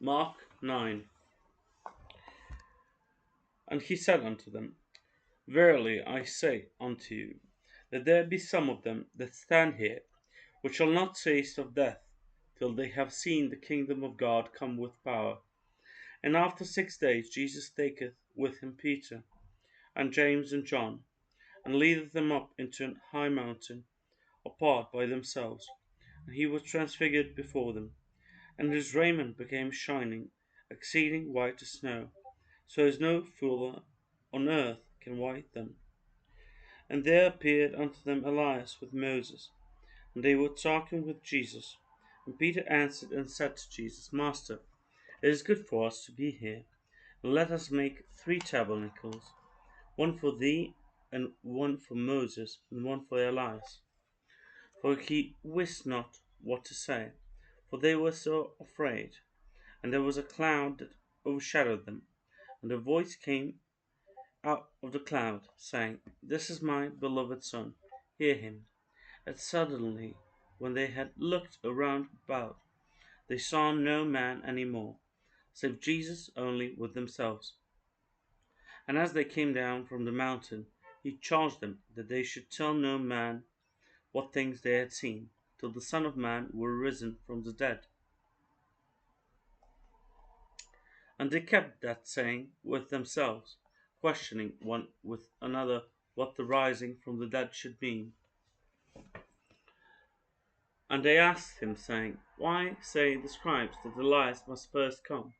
Mark 9. And he said unto them, Verily I say unto you, that there be some of them that stand here, which shall not taste of death, till they have seen the kingdom of God come with power. And after 6 days Jesus taketh with him Peter, and James, and John, and leadeth them up into an high mountain, apart by themselves. And he was transfigured before them, and his raiment became shining, exceeding white as snow, so as no fuller on earth can white them. And there appeared unto them Elias with Moses, and they were talking with Jesus. And Peter answered and said to Jesus, Master, it is good for us to be here. Let us make 3 tabernacles, one for thee, and one for Moses, and one for Elias. For he wist not what to say, for they were so afraid. And there was a cloud that overshadowed them, and a voice came out of the cloud, saying, This is my beloved Son, hear him. And suddenly, when they had looked around about, they saw no man any more, save Jesus only with themselves. And as they came down from the mountain, he charged them that they should tell no man what things they had seen, till the Son of Man were risen from the dead. And they kept that saying with themselves, questioning one with another what the rising from the dead should mean. And they asked him, saying, Why say the scribes that Elias must first come?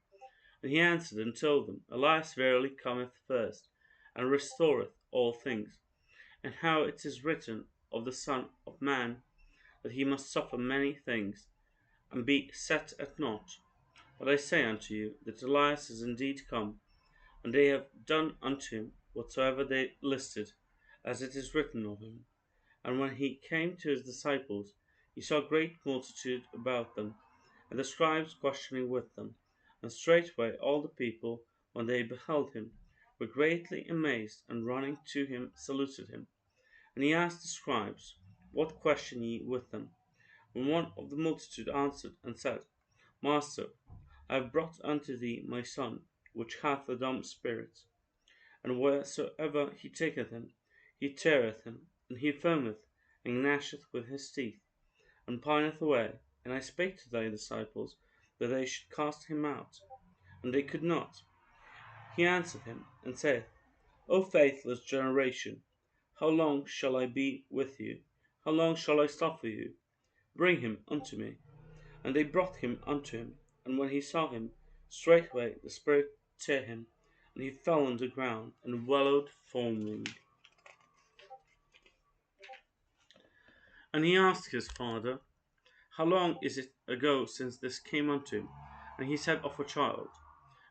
And he answered and told them, Elias verily cometh first, and restoreth all things. And how it is written of the Son of Man, that he must suffer many things, and be set at naught. But I say unto you, that Elias is indeed come, and they have done unto him whatsoever they listed, as it is written of him. And when he came to his disciples, he saw a great multitude about them, and the scribes questioning with them. And straightway all the people, when they beheld him, were greatly amazed, and running to him saluted him. And he asked the scribes, What question ye with them? And one of the multitude answered and said, Master, I have brought unto thee my son, which hath a dumb spirit. And wheresoever he taketh him, he teareth him, and he foameth, and gnasheth with his teeth, and pineth away. And I spake to thy disciples that they should cast him out, and they could not. He answered him, and saith, O faithless generation, how long shall I be with you? How long shall I suffer you? Bring him unto me. And they brought him unto him. And when he saw him, straightway the spirit tear him, and he fell on the ground, and wallowed foaming. And he asked his father, How long is it ago since this came unto him? And he said, Of a child.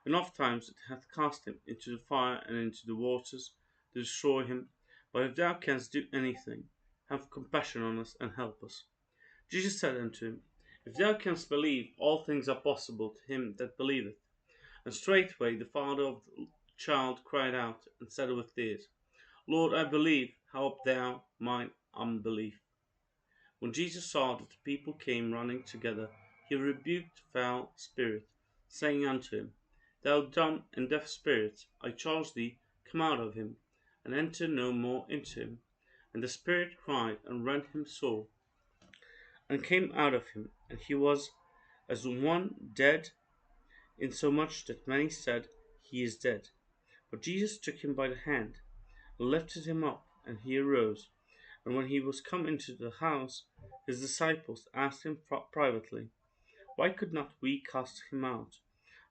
And oft times it hath cast him into the fire and into the waters to destroy him. But if thou canst do anything, have compassion on us and help us. Jesus said unto him, If thou canst believe, all things are possible to him that believeth. And straightway the father of the child cried out, and said with tears, Lord, I believe, help thou mine unbelief. When Jesus saw that the people came running together, he rebuked the foul spirit, saying unto him, Thou dumb and deaf spirit, I charge thee, come out of him, and enter no more into him. And the spirit cried and rent him sore, and came out of him, and he was as one dead, insomuch that many said, He is dead. But Jesus took him by the hand, and lifted him up, and he arose. And when he was come into the house, his disciples asked him privately, Why could not we cast him out?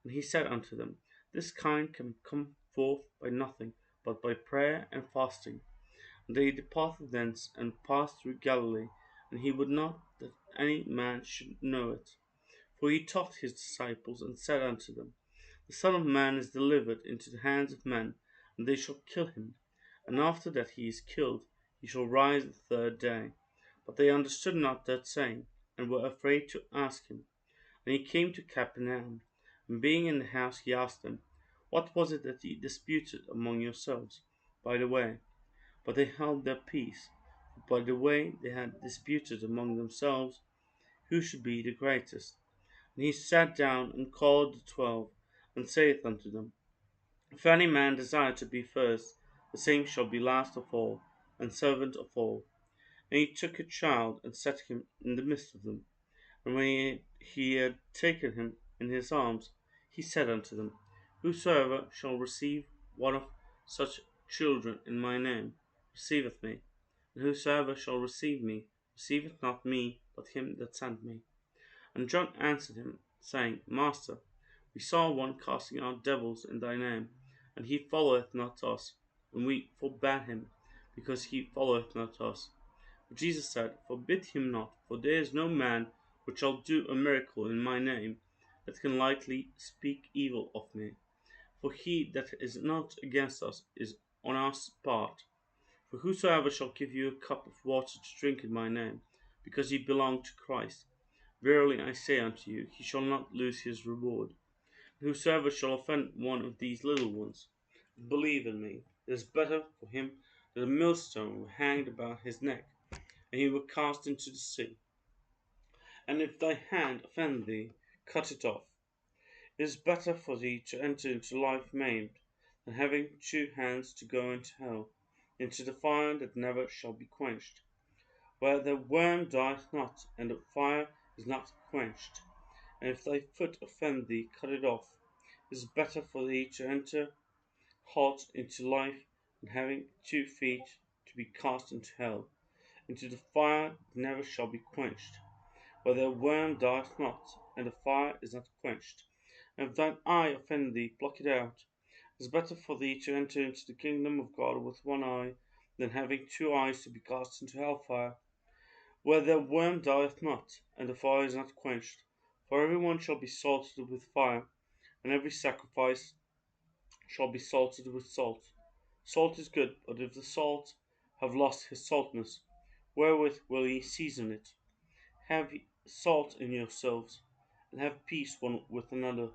And he said unto them, This kind can come forth by nothing, but by prayer and fasting. And they departed thence, and passed through Galilee, and he would not that any man should know it. For he taught his disciples, and said unto them, The Son of Man is delivered into the hands of men, and they shall kill him. And after that he is killed, he shall rise the third day. But they understood not that saying, and were afraid to ask him. And he came to Capernaum, and being in the house, he asked them, What was it that ye disputed among yourselves by the way? But they held their peace. For by the way they had disputed among themselves, who should be the greatest. And he sat down and called the 12, and saith unto them, If any man desire to be first, the same shall be last of all, and servant of all. And he took a child, and set him in the midst of them. And when he had taken him in his arms, he said unto them, Whosoever shall receive one of such children in my name receiveth me, and whosoever shall receive me receiveth not me, but him that sent me. And John answered him, saying, Master, we saw one casting out devils in thy name, and he followeth not us, and we forbade him, because he followeth not us. But Jesus said, Forbid him not, for there is no man which shall do a miracle in my name, that can lightly speak evil of me. For he that is not against us is on our part. For whosoever shall give you a cup of water to drink in my name, because ye belong to Christ, verily I say unto you, he shall not lose his reward. And whosoever shall offend one of these little ones, believe in me, it is better for him that a millstone were hanged about his neck, and he were cast into the sea. And if thy hand offend thee, cut it off. It is better for thee to enter into life maimed, than having two hands to go into hell, into the fire that never shall be quenched, where the worm dieth not, and the fire is not quenched. And if thy foot offend thee, cut it off. It is better for thee to enter halt into life, than having 2 feet to be cast into hell, into the fire that never shall be quenched, where the worm dieth not, and the fire is not quenched. And if thine eye offend thee, pluck it out. It is better for thee to enter into the kingdom of God with one eye, than having 2 eyes to be cast into hellfire, where the worm dieth not, and the fire is not quenched. For every one shall be salted with fire, and every sacrifice shall be salted with salt. Salt is good, but if the salt have lost his saltness, wherewith will ye season it? Have salt in yourselves, and have peace one with another.